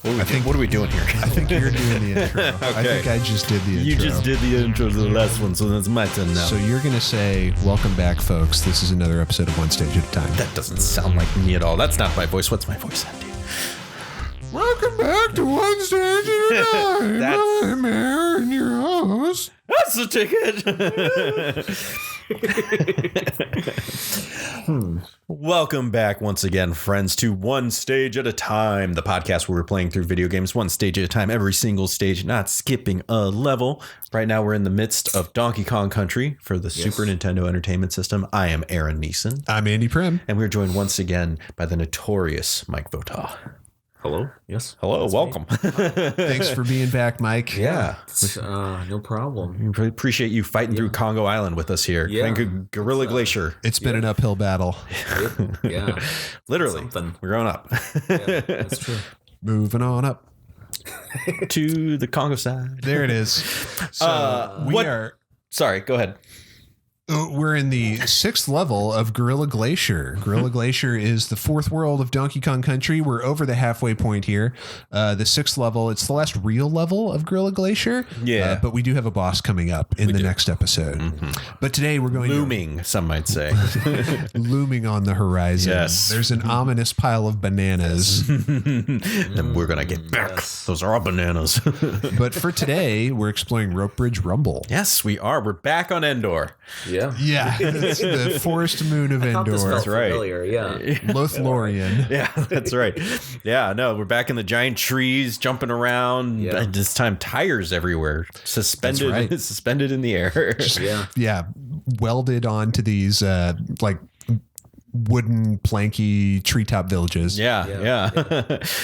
What are we doing here? I think you're doing the intro. Okay. I think I just did the intro. You just did the intro to the last one, so that's my turn now. So you're going to say, welcome back, folks. This is another episode of One Stage at a Time. That doesn't sound like me at all. That's not my voice. What's my voice, Andy? Welcome back to One Stage at a Time. I'm Aaron, your host. That's the ticket. Welcome back once again, friends, to One Stage at a Time, the podcast where we're playing through video games one stage at a time, every single stage, not skipping a level. Right now, we're in the midst of Donkey Kong Country for the Super Nintendo Entertainment System. I am Aaron Neeson. I'm Andy Prim. And we're joined once again by the notorious Mike Votaw. Hello. Yes. Hello. Welcome. Thanks for being back, Mike. Yeah. No problem. We appreciate you fighting through Congo Island with us here. Yeah. Thank you, Gorilla Glacier. It's been an uphill battle. Yeah. Literally. Something. We're going up. Yeah, that's true. Moving on up. To the Congo side. There it is. So Sorry, go ahead. We're in the 6th level of Gorilla Glacier. Gorilla Glacier is the 4th world of Donkey Kong Country. We're over the halfway point here. The 6th level, it's the last real level of Gorilla Glacier. Yeah. But we do have a boss coming up in the next episode. Mm-hmm. But today we're going Looming, some might say. Looming on the horizon. Yes. There's an ominous pile of bananas. And we're going to get back. Yes. Those are all bananas. But for today, we're exploring Rope Bridge Rumble. Yes, we are. We're back on Endor. Yeah. Yeah, it's the forest moon of I thought this Endor. felt right. familiar. Yeah. Lothlorien. Yeah, that's right. Yeah, no, we're back in the giant trees, jumping around. Yeah. This time, tires everywhere, suspended, That's right. suspended in the air. Yeah. Yeah, welded onto these like wooden planky treetop villages. Yeah.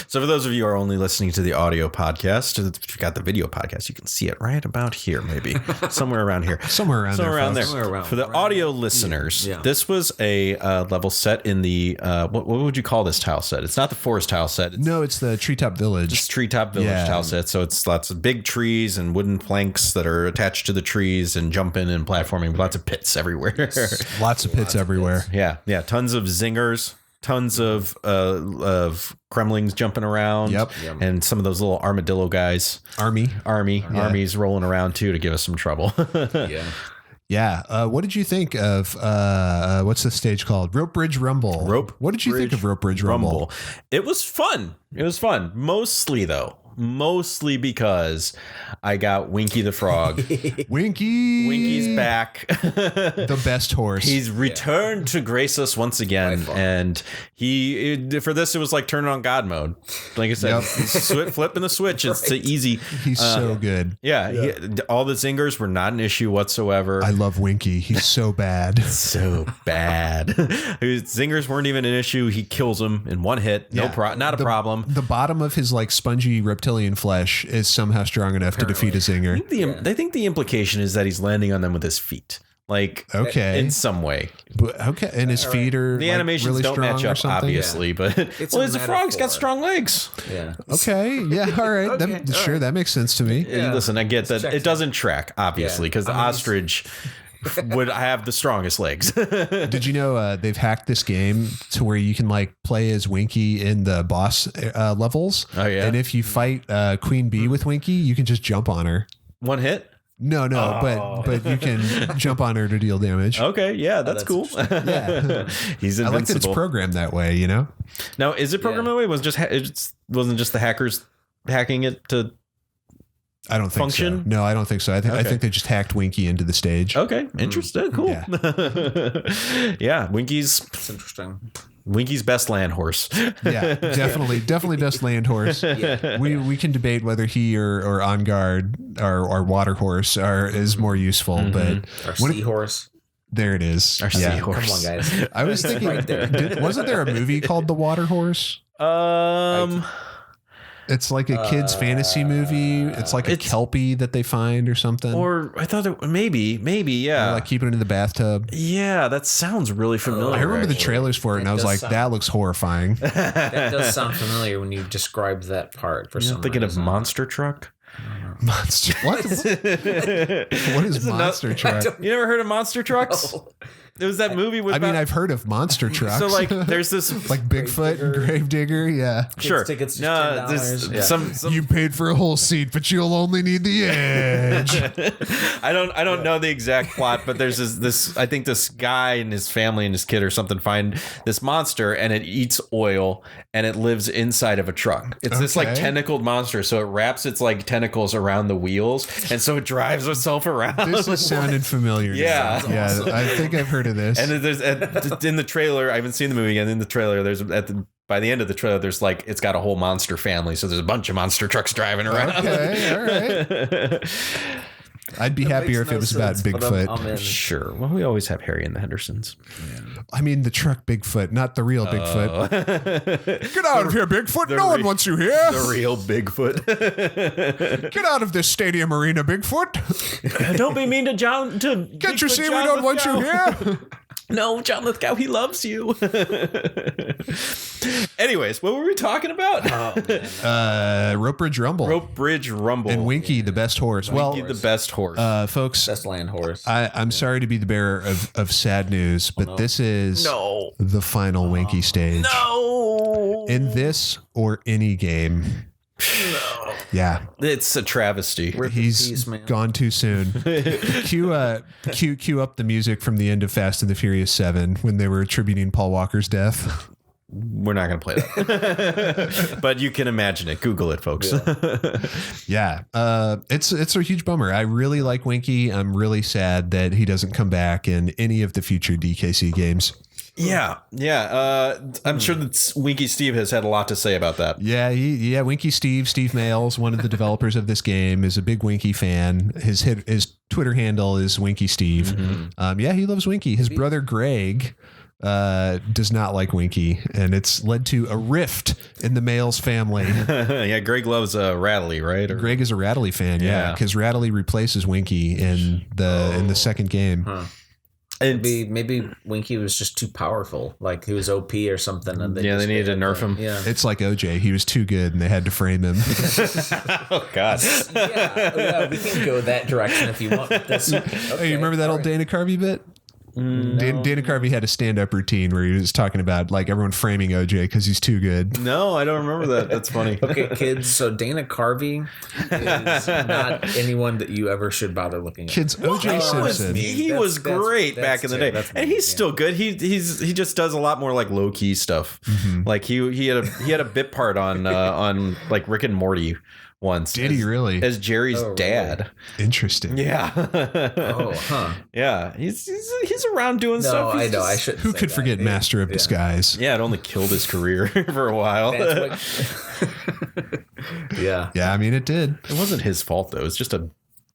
So for those of you who are only listening to the audio podcast, if you got the video podcast, you can see it right about here, maybe somewhere around here. Somewhere around there. Around there. folks. Somewhere around, For the right? audio listeners, Yeah. this was a level set in the what would you call this tile set? It's not the forest tile set. It's No, it's the treetop village. just treetop village Yeah. tile set. So it's lots of big trees and wooden planks that are attached to the trees and jumping and platforming. Lots of pits everywhere. Lots of pits everywhere. Yeah. Tons of zingers. Tons of Kremlings jumping around. Yep. And some of those little armadillo guys. Armies rolling around too to give us some trouble. Yeah. Yeah. What did you think of what's the stage called? Rope Bridge Rumble. What did you think of Rope Bridge Rumble? It was fun. Mostly because I got Winky the Frog. Winky's back. The best horse. He's returned to grace us once again, and for this it was like turning on God mode. Like I said, flipping the switch. It's easy. He's so good. Yeah. All the zingers were not an issue whatsoever. I love Winky. He's so bad. So bad. Zingers weren't even an issue. He kills them in one hit. Not a problem. The bottom of his like spongy reptilian flesh is somehow strong enough to defeat a zinger. I think the implication is that he's landing on them with his feet. Like, in some way. But, okay. And his feet are the like, animations really don't strong match or up, something? obviously, but It's well, a he's a frog. He's got metaphor. strong legs. Yeah. Okay. Yeah. All right. That makes sense to me. Yeah. Listen, I get that it doesn't track, obviously, because the ostrich would have the strongest legs. Did you know they've hacked this game to where you can like play as Winky in the boss levels? Oh, yeah? And if you fight Queen Bee with Winky, you can just jump on her. One hit? No, but you can jump on her to deal damage. Okay, yeah, that's cool. Yeah. He's I like that it's invincible. programmed that way, you know? Now, is it programmed that way? It wasn't just the hackers hacking it to I don't think function? so. No, I don't think so. I think they just hacked Winky into the stage. Okay, interesting. Cool. Yeah, Winky's It's interesting. Winky's best land horse. Yeah, definitely best land horse. Yeah. We can debate whether he or On Guard or Water Horse is more useful, but Our seahorse. there it is. Our Yeah. seahorse. Come on, guys. I was thinking, Right there. wasn't there a movie called The Water Horse? It's like a kid's fantasy movie. It's like a Kelpie that they find or something. Or I thought it maybe, yeah. Or like keeping it in the bathtub. Yeah, that sounds really familiar. I remember the actually. trailers for it, and I was like, "That looks horrifying." That does sound familiar when you described that part. For some Thinking of reason. Monster Truck. Monster. What? What is Monster Truck? You never heard of Monster Trucks? It was that movie with. I mean, I've heard of monster trucks. So like, there's this like Bigfoot and Gravedigger. Yeah, sure. Tickets just No, $10. there's some. you paid for a whole seat, but you'll only need the edge. I don't know the exact plot, but there's this. I think this guy and his family and his kid or something find this monster, and it eats oil, and it lives inside of a truck. It's this like tentacled monster, so it wraps its like tentacles around the wheels, and so it drives itself around. This is sounding familiar. Yeah. Yeah. Awesome. I think I've heard of this. And there's in the trailer, I haven't seen the movie yet. In the trailer, there's by the end of the trailer, there's like it's got a whole monster family. So there's a bunch of monster trucks driving around. Okay, all right. I'd be happier if it was about Bigfoot. I'm in. Sure. Well, we always have Harry and the Hendersons. I mean, the truck Bigfoot, not the real Bigfoot. Get out of here, Bigfoot. No one wants you here. The real Bigfoot. Get out of this stadium arena, Bigfoot. Don't be mean to John. Can't you see we don't want you here? No, John Lithgow, he loves you. Anyways, what were we talking about? Rope Bridge Rumble. Rope Bridge Rumble. And Winky, the best horse. Winky, the best horse. Folks, Best land horse. I'm sorry to be the bearer of sad news, but this is the final Winky stage. No. In this or any game. No. Yeah. It's a travesty. He's gone too soon. Cue up the music from the end of Fast and the Furious 7 when they were attributing Paul Walker's death. We're not going to play that. But you can imagine it. Google it, folks. Yeah. It's a huge bummer. I really like Winky. I'm really sad that he doesn't come back in any of the future DKC games. Yeah. I'm sure that Winky Steve has had a lot to say about that. Yeah. Winky Steve Males, one of the developers of this game, is a big Winky fan. His Twitter handle is Winky Steve. Mm-hmm. He loves Winky. His brother Greg does not like Winky, and it's led to a rift in the Males family. Yeah, Greg loves Rattly, right? Greg is a Rattly fan, because Rattly replaces Winky in the second game. Huh. Maybe Winky was just too powerful, like he was OP or something. And they needed to nerf him. Yeah, it's like OJ. He was too good, and they had to frame him. Oh God. yeah, we can go that direction if you want. Hey, you remember that old Dana Carvey bit? No. Dana Carvey had a stand-up routine where he was talking about like everyone framing OJ because he's too good. No, I don't remember that. That's funny. Okay, kids. So Dana Carvey is not anyone that you ever should bother looking at. Kids, OJ Simpson. He was great back in the day, and he's still good. He just does a lot more like low key stuff. Mm-hmm. Like he had a bit part on like Rick and Morty once. Did he really? As Jerry's dad. Really? Interesting. Yeah. Oh, huh. Yeah. He's around doing stuff. I know. I should. Who could forget Master of Disguise? Yeah, it only killed his career for a while. Yeah. Yeah, I mean it did. It wasn't his fault though. It's just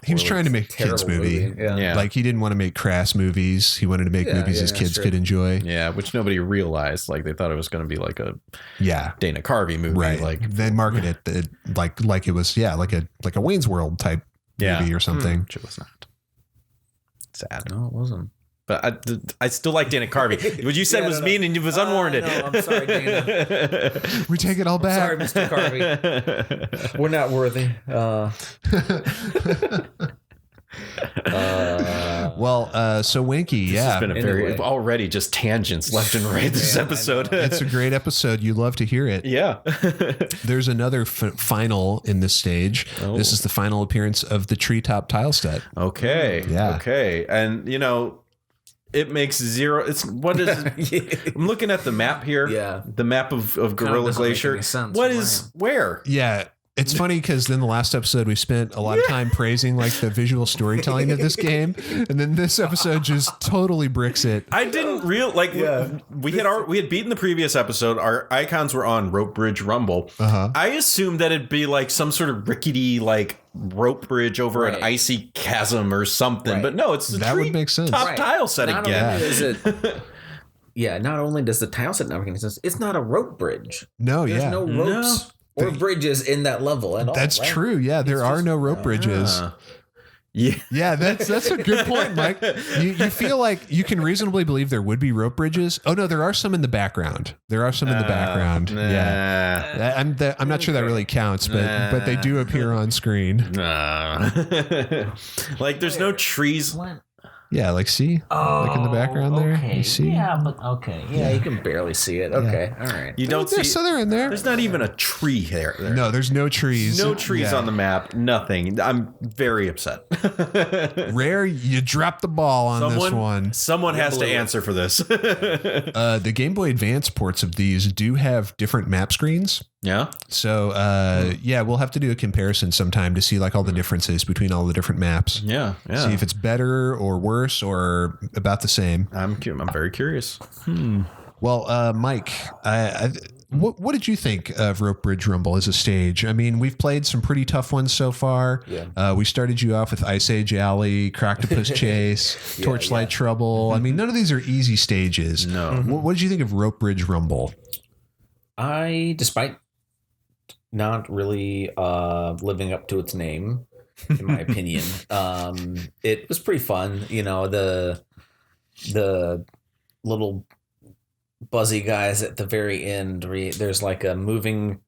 he was trying to make a kids movie. Yeah. Like he didn't want to make crass movies. He wanted to make movies his kids could enjoy. Yeah, which nobody realized. Like they thought it was going to be like a Dana Carvey movie. Right. Like they marketed it like it was like a Wayne's World type movie or something. Which it was not. Sad. No, it wasn't. But I still like Dana Carvey. What you said was mean and it was unwarranted. No, I'm sorry, Dana. We take it all back. Sorry, Mr. Carvey. We're not worthy. So Winky, this has been already just tangents left and right this episode. It's a great episode. You love to hear it. Yeah. There's another final in this stage. Oh. This is the final appearance of the treetop tile set. Okay. Yeah. Okay. And it makes zero. It's what is? I'm looking at the map here. Yeah. The map of Gorilla Glacier. What is where? Yeah. It's funny because in the last episode we spent a lot of time praising like the visual storytelling of this game, and then this episode just totally bricks it. I didn't we had beaten the previous episode. Our icons were on Rope Bridge Rumble. Uh-huh. I assumed that it'd be like some sort of rickety like rope bridge over an icy chasm or something, but no, it's that would make sense. Top tile set not again. Only is it, not only does the tile set not make any sense, it's not a rope bridge. No, There's no ropes. Or bridges in that level at all. That's true. Yeah, there are no rope bridges. Yeah, that's a good point, Mike. You feel like you can reasonably believe there would be rope bridges. Oh no, there are some in the background. Yeah, I'm not sure that really counts, but they do appear on screen. Like there's no trees. What? Yeah, like see, like in the background there. Okay. You see? Yeah, but okay. Yeah, you can barely see it. Okay, all right. You don't see. So they're in there. There's not even a tree there. No, there's no trees. No trees on the map. Nothing. I'm very upset. Rare, you dropped the ball on this one. Someone has to answer for this. The Game Boy Advance ports of these do have different map screens. Yeah. So, yeah, we'll have to do a comparison sometime to see like all the differences between all the different maps. Yeah. Yeah. See if it's better or worse or about the same. I'm very curious. Well, Mike, what did you think of Rope Bridge Rumble as a stage? I mean, we've played some pretty tough ones so far. Yeah. We started you off with Ice Age Alley, Croctopus Chase, Torchlight Trouble. I mean, none of these are easy stages. No. What did you think of Rope Bridge Rumble? Despite not really living up to its name, in my opinion, it was pretty fun. You know, the little buzzy guys at the very end. There's like a moving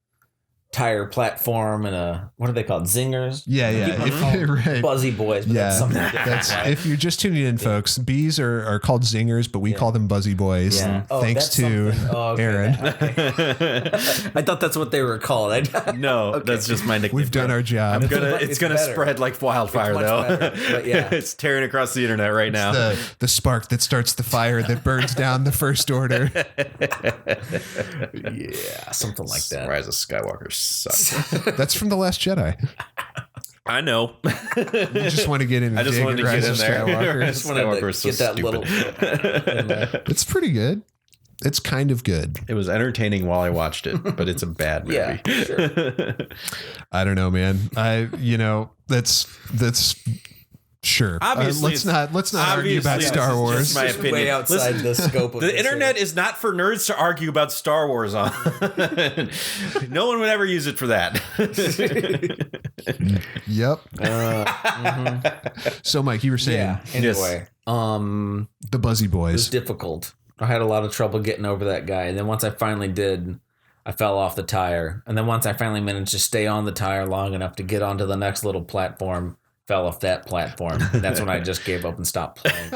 tire platform and a, what are they called? Zingers? Yeah. Right. Buzzy boys. But that's something That's different. if you're just tuning in, folks. Bees are called zingers, but we call them buzzy boys. Yeah. Oh, Thanks that's to okay. Aaron. Okay. I thought that's what they were called. No, that's just my nickname. We've done our job. It's gonna better. spread like wildfire, It's much though. better, but yeah. It's tearing across the internet right now. The spark that starts the fire that burns down the First Order. Yeah, something like that. Rise of Skywalker sucks. That's from The Last Jedi. I know. You just want to get in. I just wanted to get in there. I just wanted to Skywalker's so get that little. It's pretty good. It's kind of good. It was entertaining while I watched it, but it's a bad movie. Yeah, sure. I don't know, man. That's sure. Obviously, let's not argue about obviously, Star this is Wars. just my Just opinion. way outside the scope of The this internet here. is not for nerds to argue about Star Wars on. No one would ever use it for that. Yep. So, Mike, you were saying Yeah. Anyway, the Buzzy it was Boys. difficult. I had a lot of trouble getting over that guy, and then once I finally did, I fell off the tire. And then once I finally managed to stay on the tire long enough to get onto the next little platform, fell off that platform. And that's when I just gave up and stopped playing.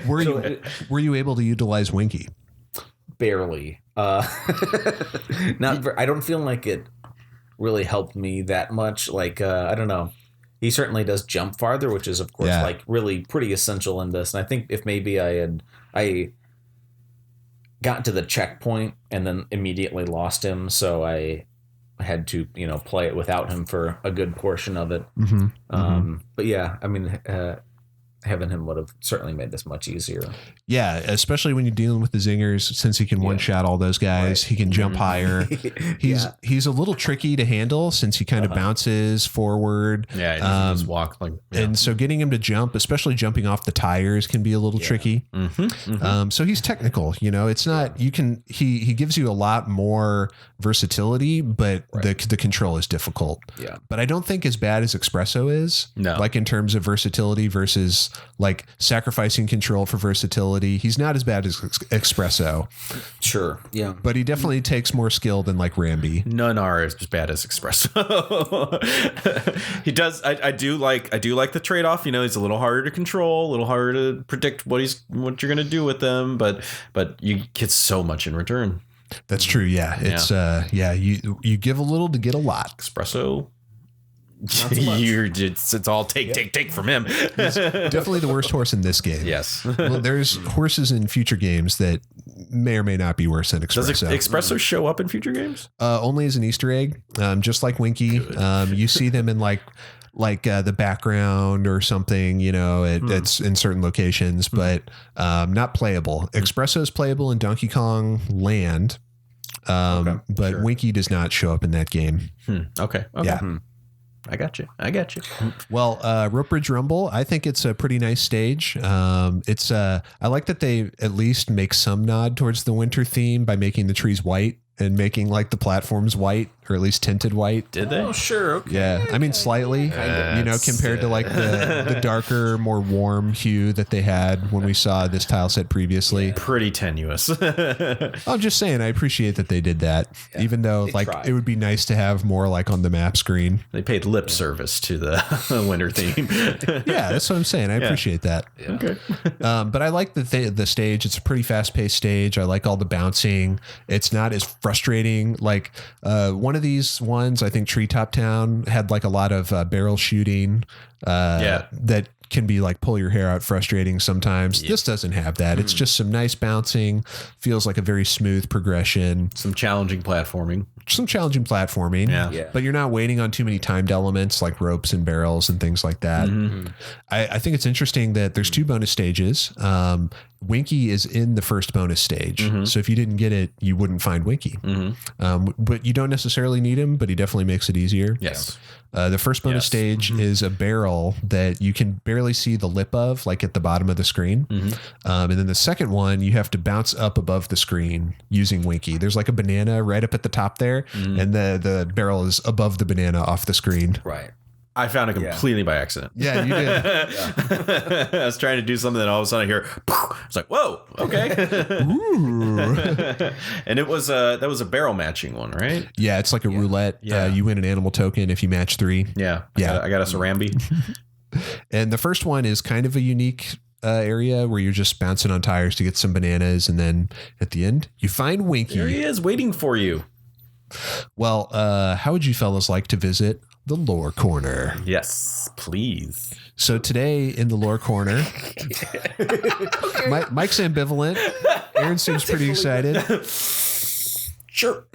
Were you able to utilize Winky? Barely. I don't feel like it really helped me that much. Like, I don't know. He certainly does jump farther, which is, of course, like really pretty essential in this. And I think if maybe I got to the checkpoint and then immediately lost him, so I had to, play it without him for a good portion of it. But yeah, I mean, having him would have certainly made this much easier. Yeah, especially when you're dealing with the zingers, since he can one shot all those guys, he can jump higher. He's a little tricky to handle since he kind of bounces forward. Yeah, he can just walk like. Yeah. And so getting him to jump, especially jumping off the tires, can be a little tricky. So he's technical. It's not he gives you a lot more versatility, but the control is difficult. Yeah, but I don't think as bad as Espresso is. No, like in terms of versatility versus like sacrificing control for versatility. He's not as bad as Espresso. Sure. Yeah. But he definitely takes more skill than like Rambi. None are as bad as Espresso. He does. I do like the trade-off. He's a little harder to control, a little harder to predict what you're going to do with them, but you get so much in return. That's true. Yeah. It's you give a little to get a lot. Espresso. It's all take from him. He's definitely the worst horse in this game. Yes. Well, there's horses in future games that may or may not be worse than Espresso. Does Espresso show up in future games? Only as an Easter egg, just like Winky. You see them in like the background or something, it's in certain locations, but not playable. Espresso is playable in Donkey Kong Land, but sure. Winky does not show up in that game. Okay. Yeah. I got you. Well, Rope Bridge Rumble, I think it's a pretty nice stage. I like that they at least make some nod towards the winter theme by making the trees white and making like the platforms white, or at least tinted white. Did they? Oh, sure. Okay. Yeah, I mean slightly, compared to like the darker, more warm hue that they had when we saw this tile set previously. Pretty tenuous. I'm just saying, I appreciate that they did that, even though like tried. it would be nice to have more like on the map screen. They paid lip service to the winter theme. Yeah, that's what I'm saying. I appreciate that. Okay. But I like the stage. It's a pretty fast paced stage. I like all the bouncing. It's not as frustrating. Like one of these ones, I think Treetop Town had like a lot of barrel shooting. That can be like pull your hair out frustrating sometimes. This doesn't have that. It's just some nice bouncing. Feels like a very smooth progression. Some challenging platforming. Yeah. But you're not waiting on too many timed elements like ropes and barrels and things like that. I think it's interesting that there's 2 bonus stages. Winky is in the first bonus stage. So if you didn't get it, you wouldn't find Winky. But you don't necessarily need him, but he definitely makes it easier. Yes. The first bonus stage is a barrel that you can barely see the lip of, like at the bottom of the screen. And then the second one, you have to bounce up above the screen using Winky. There's like a banana right up at the top there, and the barrel is above the banana off the screen. Right. I found it completely by accident. Yeah, you did. I was trying to do something, and all of a sudden I hear, it's like, whoa, okay. And it was that was a barrel matching one, right? Yeah, it's like a roulette. Yeah. You win an animal token if you match 3. Yeah. Yeah. I got a Sarambi. And the first one is kind of a unique area where you're just bouncing on tires to get some bananas. And then at the end, you find Winky. There he is waiting for you. Well, how would you fellas like to visit the lore corner? Yes, please. So today in the lore corner, Mike's ambivalent. Aaron seems pretty excited. Sure.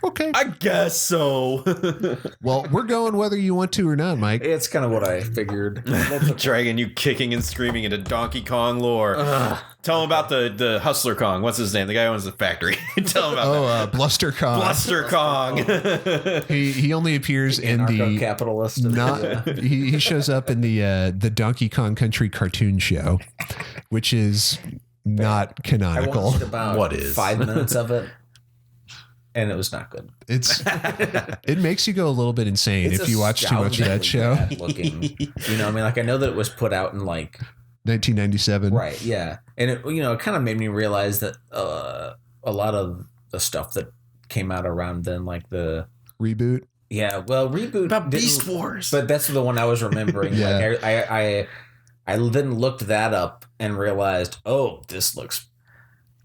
Okay. I guess so. Well, we're going whether you want to or not, Mike. It's kind of what I figured. Dragging you kicking and screaming into Donkey Kong lore. Tell him about the Hustler Kong. What's his name? The guy who owns the factory. Tell him about that. Bluster Kong. Bluster Kong. He only appears in the capitalist. he shows up in the Donkey Kong Country cartoon show, which is not I canonical. watched about What is? 5 minutes of it, and it was not good. It makes you go a little bit insane if you watch too much of that show. Looking, I mean, like I know that it was put out in like 1997. right, yeah, and it it kind of made me realize that a lot of the stuff that came out around then, like the Reboot. reboot About didn't- Beast Wars. but that's the one I was remembering. Yeah. Like I then looked that up and realized, oh, this looks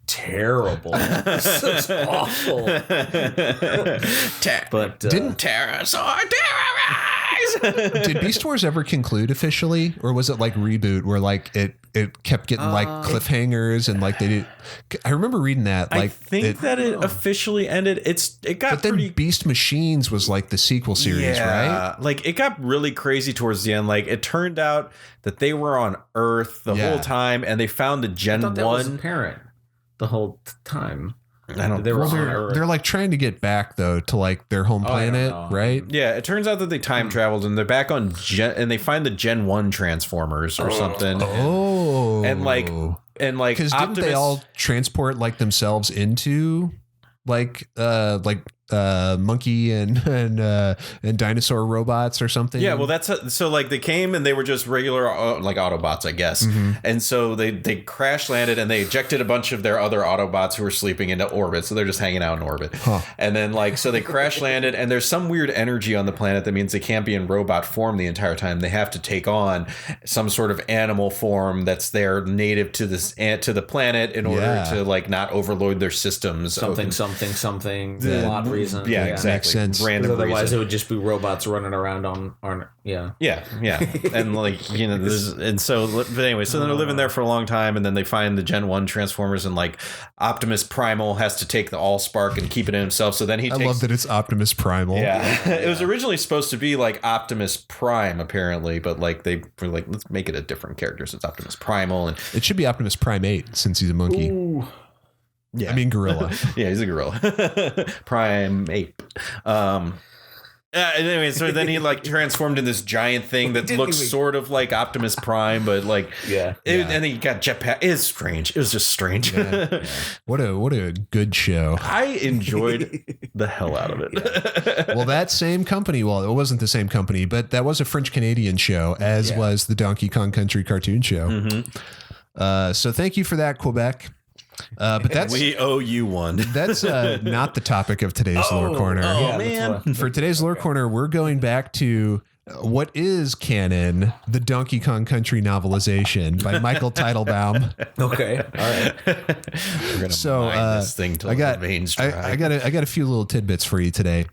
terrible. This looks awful. But didn't Pterosaur terrorize? Did Beast Wars ever conclude officially, or was it like Reboot where like it kept getting like cliffhangers and like they did? I remember reading that. Like I think that it officially ended. It got but then pretty. Beast Machines was like the sequel series, right? Like it got really crazy towards the end. Like it turned out that they were on Earth the whole time, and they found the Gen I thought that was 1. apparent the whole time. I don't. They were on They're Earth. like trying to get back though to like their home planet, know. right? Yeah, it turns out that they time traveled and they're back on and they find the Gen 1 Transformers or something. Oh, And like because didn't they all transport like themselves into like monkey and dinosaur robots or something? Yeah, well, so like they came and they were just regular like Autobots, I guess. And so they crash landed and they ejected a bunch of their other Autobots who were sleeping into orbit. So they're just hanging out in orbit. And then so they crash landed and there's some weird energy on the planet that means they can't be in robot form the entire time. They have to take on some sort of animal form that's there native to the planet in order to like not overload their systems. something. A lot of reason. Yeah, exactly. Makes sense. Random Otherwise, reason. it would just be robots running around on Yeah. And like, but anyway, so then they're living there for a long time and then they find the Gen 1 Transformers and like Optimus Primal has to take the Allspark and keep it in himself. So then I love that it's Optimus Primal. Yeah. It was originally supposed to be like Optimus Prime apparently, but like they were like, let's make it a different character. So it's Optimus Primal and It should be Optimus Primate since he's a monkey. Ooh. yeah. I mean gorilla. Yeah, he's a gorilla. Prime ape. Anyway, so then he like transformed in this giant thing that looks sort of like Optimus Prime, but like Yeah. And then he got jetpack. It's strange. It was just strange. Yeah. What a good show. I enjoyed the hell out of it. Well, that same company. Well, it wasn't the same company, but that was a French Canadian show, as was the Donkey Kong Country cartoon show. Mm-hmm. So thank you for that, Quebec. But we owe you one. That's not the topic of today's Lore Corner. Oh man! For today's Lore Corner, we're going back to what is canon, the Donkey Kong Country novelization by Michael Teitelbaum. Okay, all right. We're gonna mine this thing till the veins dry. I got a few little tidbits for you today.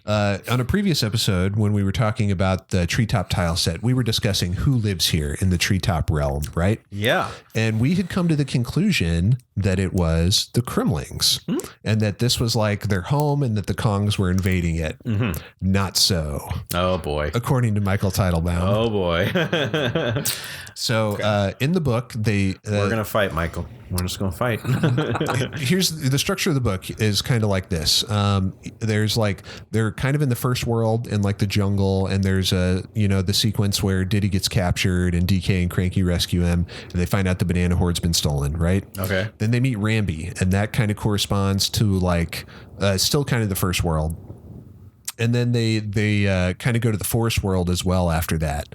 On a previous episode, when we were talking about the treetop tile set, we were discussing who lives here in the treetop realm, right? Yeah. And we had come to the conclusion that it was the Kremlings, and that this was like their home, and that the Kongs were invading it. Mm-hmm. Not so. Oh boy. According to Michael Teitelbaum. Oh boy. So in the book, we're gonna fight, Michael. We're just gonna fight. Here's the structure of the book is kind of like this. There's like they're kind of in the first world in like the jungle, and there's the sequence where Diddy gets captured and DK and Cranky rescue him, and they find out the banana hoard's been stolen, right? Okay. Then they meet Rambi, and that kind of corresponds to like still kind of the first world. And then they kind of go to the forest world as well after that.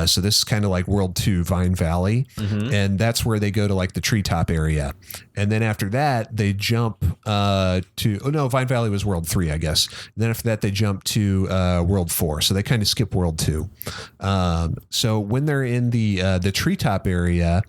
So this is kind of like World 2, Vine Valley. Mm-hmm. And that's where they go to like the treetop area. And then after that, they jump Vine Valley was World 3, I guess. And then after that, they jump to World 4. So they kind of skip World 2. So when they're in the treetop area,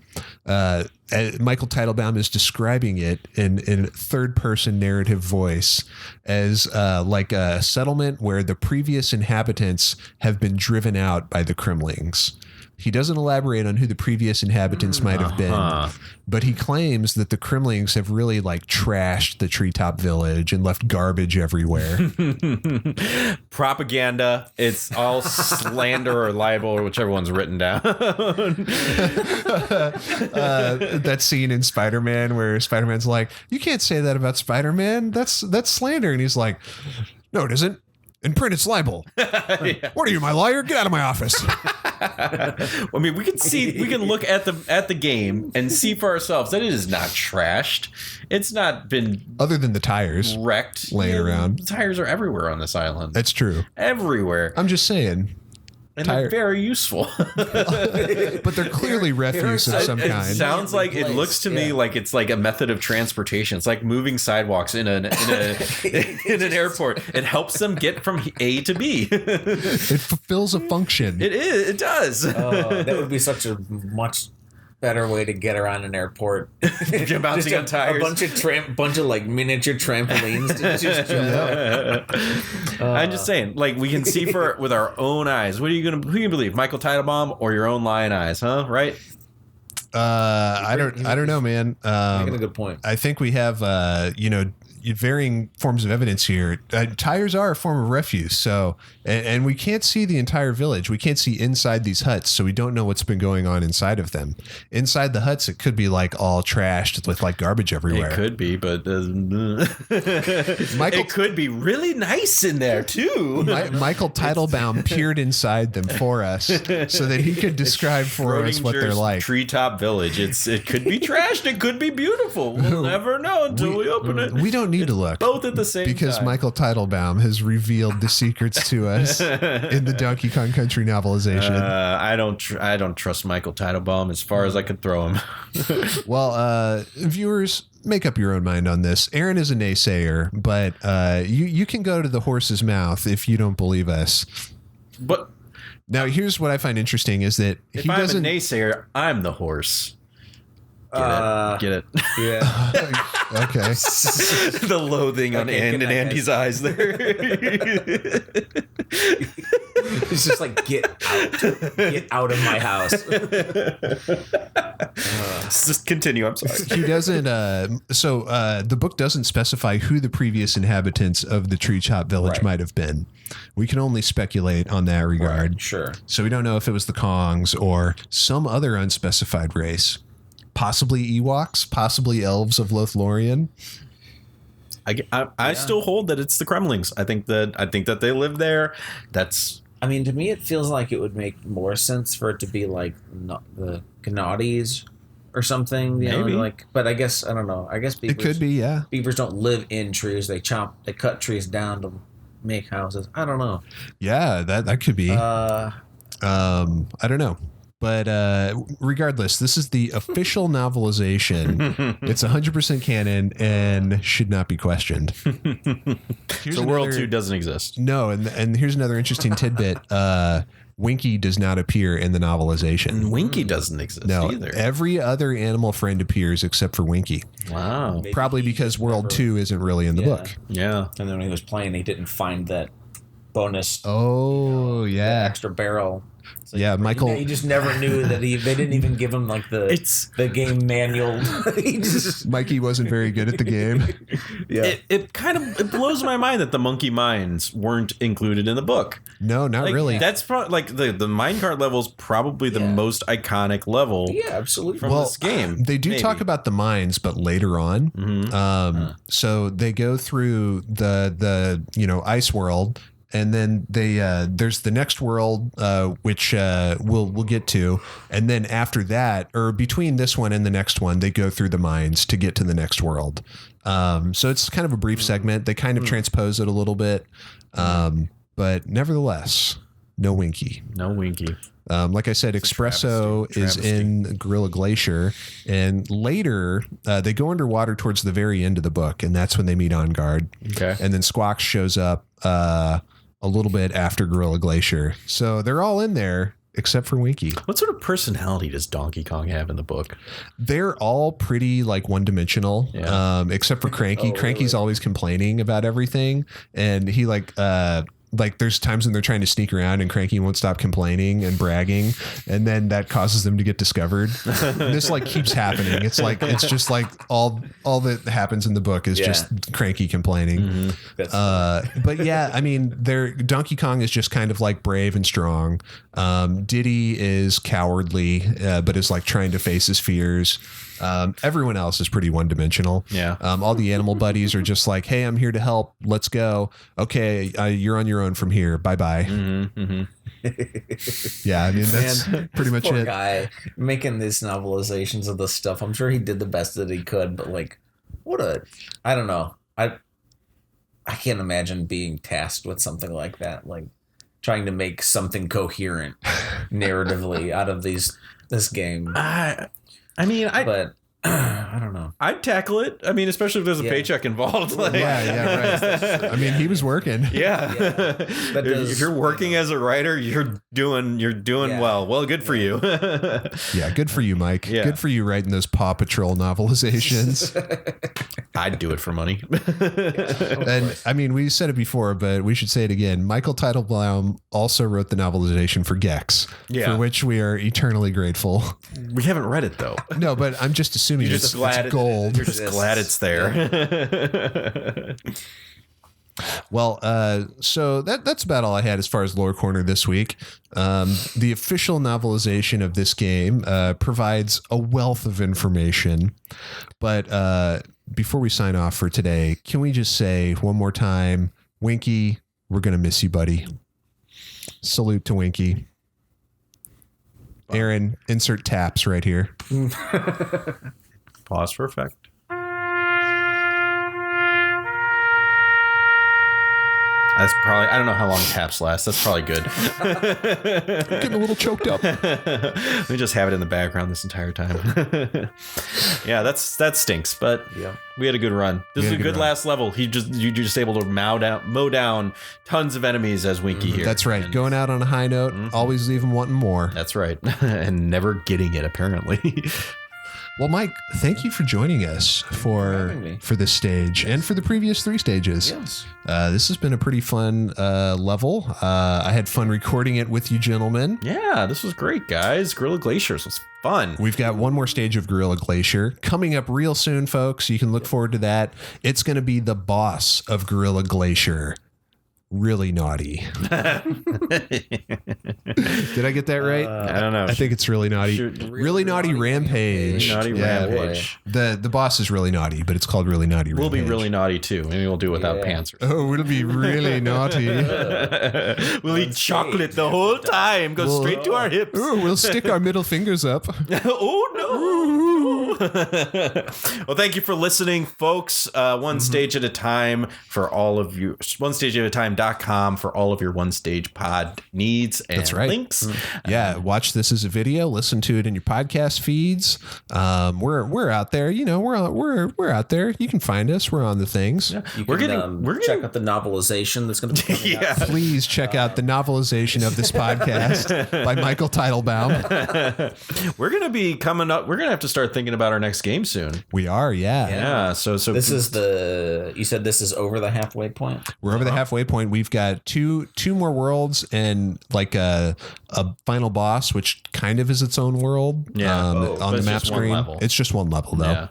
Michael Teitelbaum is describing it in third-person narrative voice as like a settlement where the previous inhabitants have been driven out by the Kremlings. He doesn't elaborate on who the previous inhabitants might have been, but he claims that the Kremlings have really like trashed the treetop village and left garbage everywhere. Propaganda. It's all slander or libel or whichever one's written down. That scene in Spider-Man where Spider-Man's like, "You can't say that about Spider-Man. That's slander." And he's like, "No, it isn't. In print, it's libel. Yeah. What are you, my lawyer? Get out of my office." I mean, we can look at the game and see for ourselves that it is not trashed. It's not been other than the tires wrecked laying around. The tires are everywhere on this island. That's true. Everywhere. I'm just saying. And they're very useful. But they're clearly refuse of some kind. It sounds like, it looks to me like it's like a method of transportation. It's like moving sidewalks in an airport. It helps them get from A to B. It fulfills a function. It does. That would be such a much better way to get around an airport. You're bouncing on tires. A bunch of like miniature trampolines to just jump out. I'm just saying, like, we can see with our own eyes. Who you believe, Michael Teitelbaum or your own lion eyes, huh? Right? I don't know, man. Making a good point. I think we have varying forms of evidence here. Tires are a form of refuse, so and we can't see the entire village. We can't see inside these huts, so we don't know what's been going on inside of them. Inside the huts, it could be like all trashed with like garbage everywhere. It could be, but it could be really nice in there too. Michael Teitelbaum peered inside them for us so that he could describe for us what they're like. Treetop Village. It could be trashed. It could be beautiful. We'll never know until we open it. We don't need to look both at the same time because Michael Teitelbaum has revealed the secrets to us in the Donkey Kong Country novelization. I don't trust Michael Teitelbaum as far as I could throw him. Well, viewers, make up your own mind on this. Aaron is a naysayer, but you can go to the horse's mouth if you don't believe us. But now, here's what I find interesting is that if I'm a naysayer, I'm the horse. Get it? Yeah. Okay. The loathing on Andy's eyes there. He's just like, get out of my house. Just continue. I'm sorry. He doesn't. So the book doesn't specify who the previous inhabitants of the Treetop Village might have been. We can only speculate on that regard. Right, sure. So we don't know if it was the Kongs or some other unspecified race. Possibly Ewoks, possibly elves of Lothlorien. I still hold that it's the Kremlings. I think that they live there. I mean, to me, it feels like it would make more sense for it to be like the Gennadis or something. You Maybe. know, like, but I guess I don't know. I guess beavers, It could be, yeah. Beavers don't live in trees. They cut trees down to make houses. I don't know. Yeah, that could be. I don't know. But regardless, this is the official novelization. It's 100% canon and should not be questioned. So World 2 doesn't exist. No, and here's another interesting tidbit. Winky does not appear in the novelization. And Winky doesn't exist either. Every other animal friend appears except for Winky. Wow. Maybe Probably because World 2 isn't really in the book. Yeah. And then when he was playing, he didn't find that bonus. Oh, that yeah. extra barrel. So Yeah, Michael. He just never knew that they didn't even give him like the game manual. Mikey wasn't very good at the game. Yeah. It blows my mind that the monkey mines weren't included in the book. No, not really. That's probably like the minecart level is probably the most iconic level. Yeah, absolutely. From this game. They do talk about the mines, but later on. Mm-hmm. So they go through the ice world. And then there's the next world, which we'll get to, and then after that, or between this one and the next one, they go through the mines to get to the next world. So it's kind of a brief segment. They kind of transpose it a little bit, but nevertheless, no Winky. No Winky. Like I said, Espresso is in Gorilla Glacier, and later they go underwater towards the very end of the book, and that's when they meet On Guard. Okay, and then Squawks shows up a little bit after Gorilla Glacier. So they're all in there except for Winky. What sort of personality does Donkey Kong have in the book? They're all pretty like one-dimensional, except for Cranky. Cranky's always complaining about everything, and he like there's times when they're trying to sneak around and Cranky won't stop complaining and bragging, and then that causes them to get discovered. This like keeps happening. It's just like all that happens in the book is just Cranky complaining. But yeah, I mean, Donkey Kong is just kind of like brave and strong. Diddy is cowardly, but is like trying to face his fears. Everyone else is pretty one-dimensional. Yeah. All the animal buddies are just like, hey, I'm here to help. Let's go. Okay, you're on your own from here. Bye-bye. Yeah, I mean, that's pretty much poor it. Guy making these novelizations of this stuff. I'm sure he did the best that he could, but like, I don't know. I can't imagine being tasked with something like that, like trying to make something coherent narratively out of this game. I don't know. I'd tackle it. I mean, especially if there's a paycheck involved. Like, Right. I mean, he was working. Yeah. If you're working as a writer, you're doing well. Well, good for you. Yeah, good for you, Mike. Yeah. Good for you writing those Paw Patrol novelizations. I'd do it for money. And I mean, we said it before, but we should say it again. Michael Teitelbaum also wrote the novelization for Gex, for which we are eternally grateful. We haven't read it though. No, but I'm just assuming it's gold. You're just glad it's there. Well, so that's about all I had as far as Lore Corner this week. The official novelization of this game provides a wealth of information. But before we sign off for today, can we just say one more time, Winky, we're going to miss you, buddy. Salute to Winky. Aaron, insert taps right here. Pause for effect. That's probably, I don't know how long taps last. That's probably good. Getting a little choked up. We just have it in the background this entire time. Yeah, that stinks, but we had a good run. This is a good last level. You're just able to mow down tons of enemies as Winky here. That's right. Going out on a high note, always leave them wanting more. That's right. And never getting it, apparently. Well, Mike, thank you for joining us for this stage and for the previous 3 stages. Yes. This has been a pretty fun level. I had fun recording it with you gentlemen. Yeah, this was great, guys. Gorilla Glaciers was fun. We've got one more stage of Gorilla Glacier coming up real soon, folks. You can look forward to that. It's going to be the boss of Gorilla Glacier. really naughty. Did I get that right? I don't know. I think it's really naughty. Really naughty rampage. Naughty rampage. The boss is really naughty, but it's called really naughty rampage. We'll be really naughty too. Maybe we'll do it without pants. Oh, it'll be really naughty. We'll eat chocolate the whole time. Go straight to our hips. Ooh, we'll stick our middle fingers up. Oh no. Well, thank you for listening, folks. One stage at a time for all of you. OneStageAtAtime.com for all of your One Stage pod needs and That's right. links. Yeah, watch this as a video. Listen to it in your podcast feeds. We're out there. You know, we're out there. You can find us. We're on the things. You can check out the novelization that's going to be coming out. Please check out the novelization of this podcast by Michael Teitelbaum. We're gonna be coming up. We're gonna have to start thinking about our next game soon. We are, yeah. So this is you said this is over the halfway point. We're over the halfway point. We've got two more worlds and like a final boss, which kind of is its own world. Yeah. On the map screen. It's just one level though.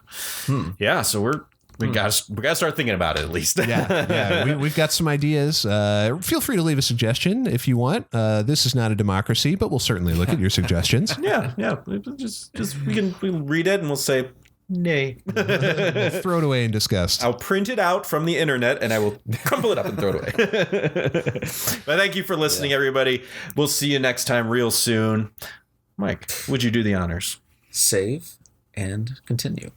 Yeah. So we got to start thinking about it at least. We've got some ideas. Feel free to leave a suggestion if you want. This is not a democracy, but we'll certainly look at your suggestions. Yeah. Just we'll read it and we'll say nay. We'll throw it away in disgust. I'll print it out from the internet and I will crumple it up and throw it away. But thank you for listening, everybody. We'll see you next time real soon. Mike, would you do the honors? Save and continue.